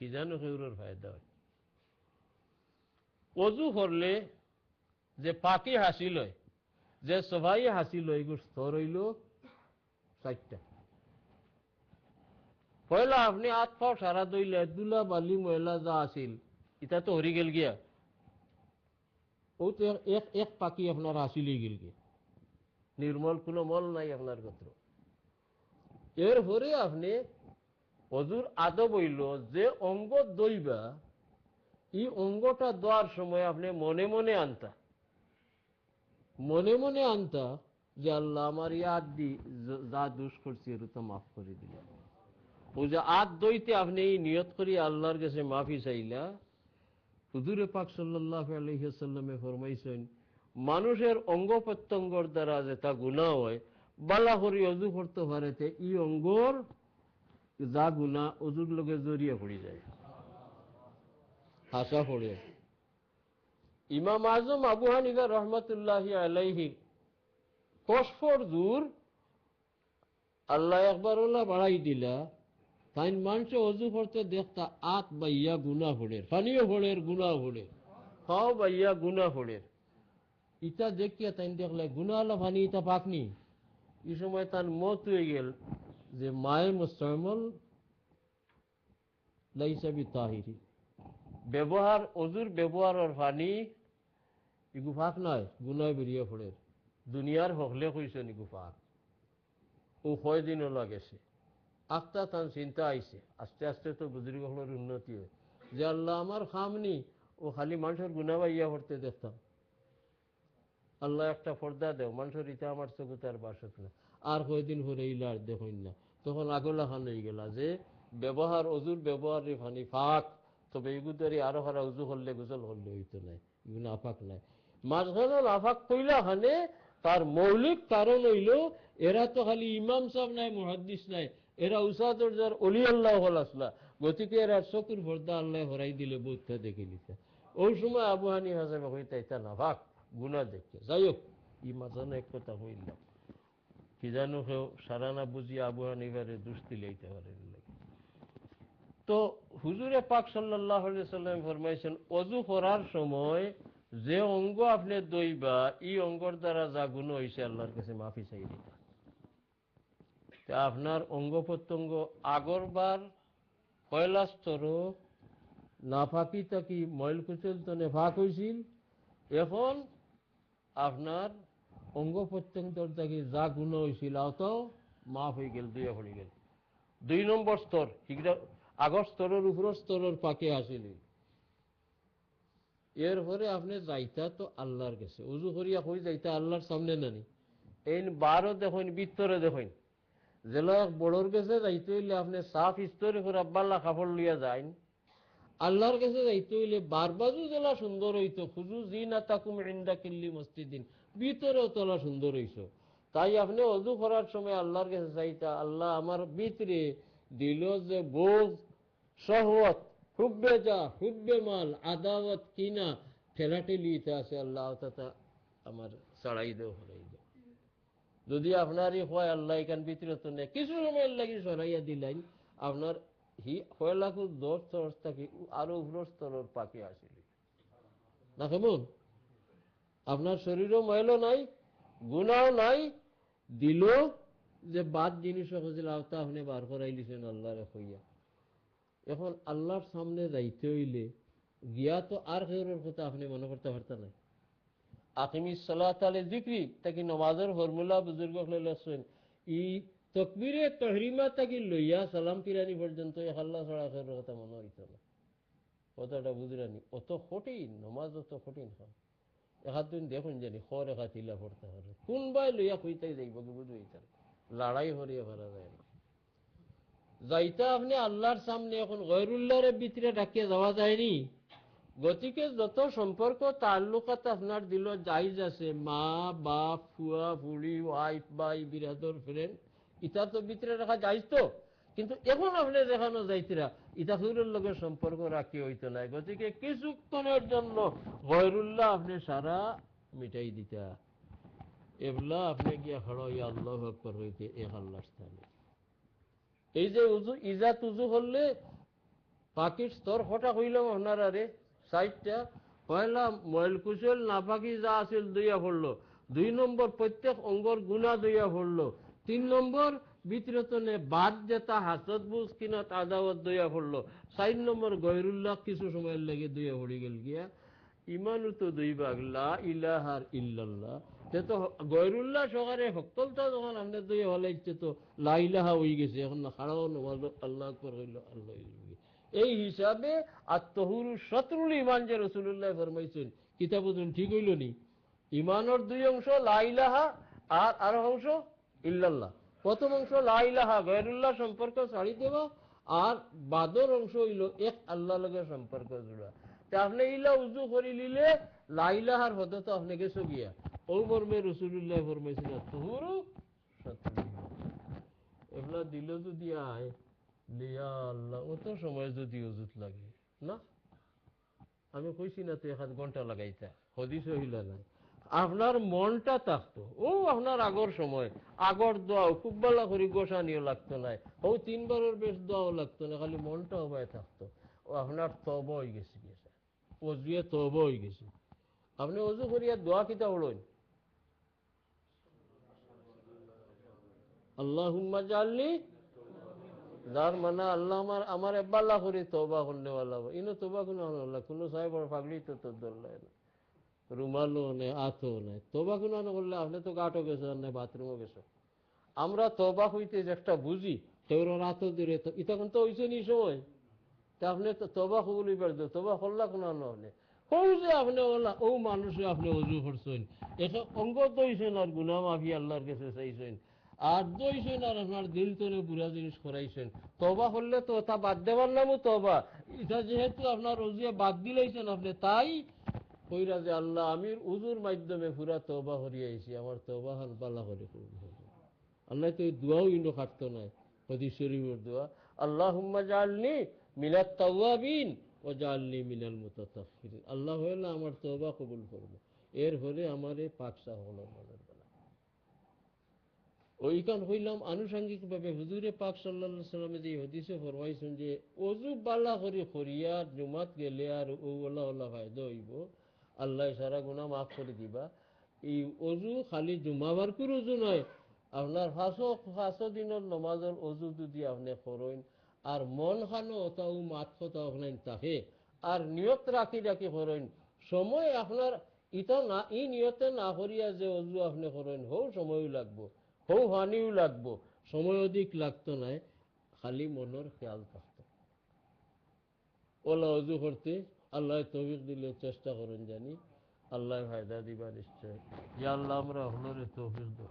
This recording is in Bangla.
কি জানো খেউরের ফায়দা হয় অজু করলে যে পাকি হাসিল হয় যে সবাই হাসিল হয় এগুলো স্তর হইল 4টা পয়লা আপনি হাত পাও সারা দইলে দুলা বালি ময়লা যা আসিল এটা তো হরি গেল গিয়া ও তো এক পাকি আপনার হাসিলেই গেল গিয়া নির্মল কোনো মল নাই আপনার গোত্র এরপরে আপনি অজুর আদব হইল যে অঙ্গ দইবা এই অঙ্গটা দেওয়ার সময় আপনি মনে মনে আনতা যে আল্লাহ আমার ইয়াদ দি যা দোষ করছি এর তো মাফ করে দিলাম ও যে আদ দইতে আপনি এই নিয়ত করি আল্লাহর কাছে মাফি চাইলা হুজুরে পাক সাল্লাল্লাহু আলাইহি ওয়াসাল্লামে ফরমাইছেন মানুষের অঙ্গ প্রত্যঙ্গর দ্বারা যে তা গুনাহ হয় বালা করি অজু করতে পারেতে এই অঙ্গর যা গুনাহ অজুর লগে জড়িয়ে পড়ে যায় হাসা পড়ে ইমাম আজম আবু হানিফা রহমাতুল্লাহি আলাইহি কসফর জুর আল্লাহ একবার ওলা বাড়াই দিলা তাই মানুষ অজু করতে দেখতা আত বাইয়া গুনা ফোড়ের পানিও ফোড়ের গুনা ফোড়ের খাও বাইয়া গুনা ফোড়ের ইটা দেখিয়া তাই দেখলে গুনা আলা পানি ইটা পাকনি এই সময় তার মত হয়ে গেল যে মায়ে মুস্তামল লাইসা বিতাহিরি ব্যবহার অজুর ব্যবহারের পানি ইগু ফাঁক নয় গুনায় বেরিয়ে ফোড়ের দুনিয়ার হকলে কইছেন ইগু ফাঁক ও কয়দিন লাগেছে আখতা তার চিন্তা আইছে আস্তে আস্তে তো বুজুর্গের উন্নতি হয় যে আল্লাহ আমার খামনি ও খালি মানুষের গুনাহ বাইয়া করতে দেখতাম আল্লাহ একটা পর্দা দেও মানুষের ইটা আমার চোখে তার বাসত না আর কয়দিন পরে ইলার দেখুন না তখন আগলা খান হয়ে গেল যে ব্যবহার অজুর ব্যবহারের ফানি ফাঁক তবে এগুদারি আরো হারা উজু করলে গোসল করলে হইতো নাই এগুলো আফাক নাই মাঝখানে আফাক কইলা খানে তার মৌলিক কারণ হইল এরা তো খালি ইমাম সাহেব নাই মুহাদ্দিস নাই এরা উসা দরজার অলি আল্লাহ হল আসলা গতিকে এরা চকুর পর্দা আল্লাহ হরাই দিলে বোধটা দেখে নিতে ওই সময় আবু হানিফা সাহেব হইতা ইতা নাফাক গুনাহ দেখে যাই হোক ই মাঝখানে এক কথা হইল কি জানো কেউ সারা না বুঝি আবু হানিফারে দুষ্টি লইতে পারে তো হুজুরে পাক সাল্লাল্লাহু আলাইহি সাল্লাম ফরমাইছেন ওযু করার সময় যে অঙ্গ আপনি দইবা এই অঙ্গর দ্বারা যা গুনাহ হইছে আল্লাহর কাছে মাফি চাই দিতা তা আপনার অঙ্গ প্রত্যঙ্গ আগরবার কয়লা স্তর নাফাকি তাকি ময়ল কুচল তো নেফাক হইছিল এখন আপনার অঙ্গ প্রত্যঙ্গর থেকে যা গুনাহ হইছিল তাও মাফ হয়ে গেল দুইয়া পড়ে গেল 2 নম্বর স্তর আগর স্তরের উপর স্তরের পাকে আসিল এরপরে আপনি যাইতা তো আল্লাহর কাছে উজু করিয়া কই যাইতা আল্লাহর সামনে নানি এই 12 দেখুন ভিতরে দেখুন জেলা বড়র কাছে যাইতে হইলে আপনি সাফ স্তরে করে আব্বাল্লা কাপড় লিয়া যাইন আল্লাহর কাছে যাইতে হইলে বারবাজু জেলা সুন্দর হইতো খুজু জিনাতাকুম ইনদা কিল্লি মসজিদিন ভিতরেও তোলা সুন্দর হইছো তাই আপনি ওযু করার সময় আল্লাহর কাছে চাইতা আল্লাহ আমার ভিতরে দিল যে বোঝ শাহওয়াত হুব্বে যা হুব্বে মাল আদাওয়াত কিনা ফেলাটে লিতে আছে আল্লাহ তাতা আমার ছাড়াই দেও হরাই দেও যদি আপনারই হয় আল্লাহ এখান ভিতরে তো নেই কিছু সময় লাগি সরাইয়া দিলেন আপনার হয়লাখু 10 স্তর থেকে আরো উপর স্তরের পাকে আসিল না কেমন আপনার শরীরও ময়লা নাই গুনাহ নাই দিল যে বাদ জিনিস হয়েছিল আওতা আপনি বার করাই দিছেন আল্লাহরে হইয়া এখন আল্লাহর সামনে যাইতে হইলে গিয়া তো আর খেউরের কথা আপনি মনে করতে পারতেন না আকিমিস সালাত আলা যিকরি তাকি নামাজের ফর্মুলা বুজুর্গ হলেন ই তাকবীরে তাহরিমা তাকি লইয়া সালাম ফিরানি পর্যন্ত আল্লাহ ছাড়া খেউরের কথা মনে হইতো না কথাটা বুঝরানি অত কঠিন নামাজ অত কঠিন হয় একাদিন দেখুন জানি খর একা তিলা পড়তে পারে কোনবাই লইয়া কইতাই যাইব কি বুঝবইতার লড়াই হরিয়া পারা যায় না যাইতা আপনি আল্লাহর সামনে এখন গয়রুল্লাহর ভিতরে ডাকিয়ে যাওয়া যায়নি গতিকে যত সম্পর্ক তাল্লুকাত আপনার দিল জায়েজ আছে মা বাপ ফুয়া ফুড়ি ওয়াইফ বাই বিরাদর ফ্রেন্ড ইটা তো ভিতরে রাখা যাইজ তো কিন্তু এখন আপনি দেখানো যাইতিরা ইটা হুজুরের লগে সম্পর্ক রাখি হইতো না গতিকে কিছুক্ষণের জন্য গয়রুল্লাহ আপনি সারা মিটাই দিতা এবলা আপনি গিয়া খড় হইয়া আল্লাহু আকবার হইতে এক আল্লাহর স্থানে এই যে উজু ইজাত উজু করলে পাখির স্তর হঠাৎ হইলাম আপনারা রে সাইডটা পয়লা ময়ল কুশল নাপাকি যা আছিল দইয়া পড়লো, 2 নম্বর প্রত্যেক অঙ্গর গুণা দইয়া পড়লো, 3 নম্বর বিতরতনে বাদ যেটা হাসত বুঝ কিনা আদাওয়াত দইয়া পড়লো, 4 নম্বর গয়রুল্লাহ কিছু সময়ের লেগে দইয়া পড়ি গেল গিয়া। ইমানও তো দুই ভাগ, লা ইলাহার ইল্লাল্লাহ, তে তো গয়রুল্লাহ সকারে হকতলটা যখন আমাদের দইয়া ভালো ইচ্ছে তো লা ইলাহা হয়ে গেছে, এখন না খাড়াও নমাজ আল্লাহ আকবার হইল আল্লাহ। এই হিসাবে আত্মহুরু শত্রুল ইমান যে রসুল্লাহ ফরমাইছেন কিতাবুদ্দিন ঠিক হইল নি। ইমানের 2 অংশ লা ইলাহা আর আরো অংশ ইল্লাল্লাহ। প্রথম অংশ লা ইলাহা গয়রুল্লাহ সম্পর্ক ছাড়ি দেওয়া, আর বাদর অংশ হইল এক আল্লাহ লগে সম্পর্ক জোড়া। তা আপনি ইলা উজু করি লিলে লা ইলাহার হতে তো আপনি গেছো গিয়া। ও মর্মে রসুল্লাহ ফরমাইছেন আত্মহুরু শত্রুল ইমান। এগুলা দিল যদি আয় লিয়া আল্লাহ অত সময় যদি অজুত লাগে না, আমি কইছি না তো 1 ঘন্টা লাগাইতা, হদিস হইলা না। আপনার মনটা থাকতো ও আপনার আগর সময় আগর দোয়াও খুব ভালো করে গোসানিও লাগতো না, ও 3 বারের বেশ দোয়াও লাগতো না, খালি মনটা অবায় থাকতো। ও আপনার তওবা হয়ে গেছে, অজুয়ে তওবা হয়ে গেছে। আপনি অজু করিয়া দোয়া কিতা পড়েন? আল্লাহুম্মা জাআলনি, যার মানে আল্লাহ আমার এবাল্লা করে তওবা করলে আল্লাহ ইনো তওবা কোনো আল্লাহ কোনো সাহেব পাগলি তো তোর দল্লাই না, রুমালও নেই আতও নেই, তওবা কোনো করলে আপনি তো গাটও গেছো না বাথরুমও গেছো। আমরা তওবা হইতে যে একটা বুঝি কেউর রাতও দূরে তো তখন তো হইছে নি সময়, তা আপনি তো তওবা কবুল হইবার দো তওবা করলা কোনো নহলে হৌ যে আপনি ওলা ও মানুষে আপনি অজু করছেন, এখন অঙ্গ দইছেন আর গুনাহ মাফি আল্লাহর কাছে চাইছেন, আর দইছেন আর আপনার দিল তোরে বুড়া জিনিস করাইছেন। তওবা করলে তো তা বাদ দেওয়ার নামও তওবা। এটা যেহেতু আপনার অজুয়ে বাদ দিলাইছেন আপনি, তাই কইরা যে আল্লাহ আমি উজুর মাধ্যমে পুরা তওবা করিয়া আইছি, আমার তওবা হান পালা করে আল্লাহ তো এই দোয়াও ইনো খাটতো নাই। হাদিস শরীফের দোয়া আল্লাহুম্মা জাআলনি মিনাত তাওয়াবিন ওয়া জাআলনি মিনাল মুতাতাহহিরিন। আল্লাহ হইলো আমার তওবা কবুল করবে, এর হলে আমারে পাক সাফ হলো। ওইখান হইলাম আনুষঙ্গিকভাবে হুজুরে পাক সাল্লাল্লাহু আলাইহি সাল্লামে যে হাদিসে ফরমাইছেন যে অজু বালা করে করিয়া জুমাত গেলে আর ওলা ওলা ফায়দা হইব, আল্লাহ সারা গুনাহ মাফ করে দিবা। এই অজু খালি জুমাবার করে অজু নয়, আপনার 5 দিনের নমাজের অজু যদি আপনি করেন আর মন খানো ওটাও মাত কথা আপনার থাকে আর নিয়ত রাখি রাখি করেন, সময় আপনার ইটা না ই নিয়তে না করিয়া যে অজু আপনি করেন হও সময়ও লাগবো, হৌ হানিও লাগবো, সময় অধিক লাগতো নাই, খালি মনের খেয়াল থাকতো। ওলা অজু করতে আল্লাহ তৌফিক দিলে চেষ্টা করেন জানি, আল্লাহ ফায়দা দিবা নিশ্চয়। ইয়া আল্লাহ আমরা হলরে তৌফিক দাও।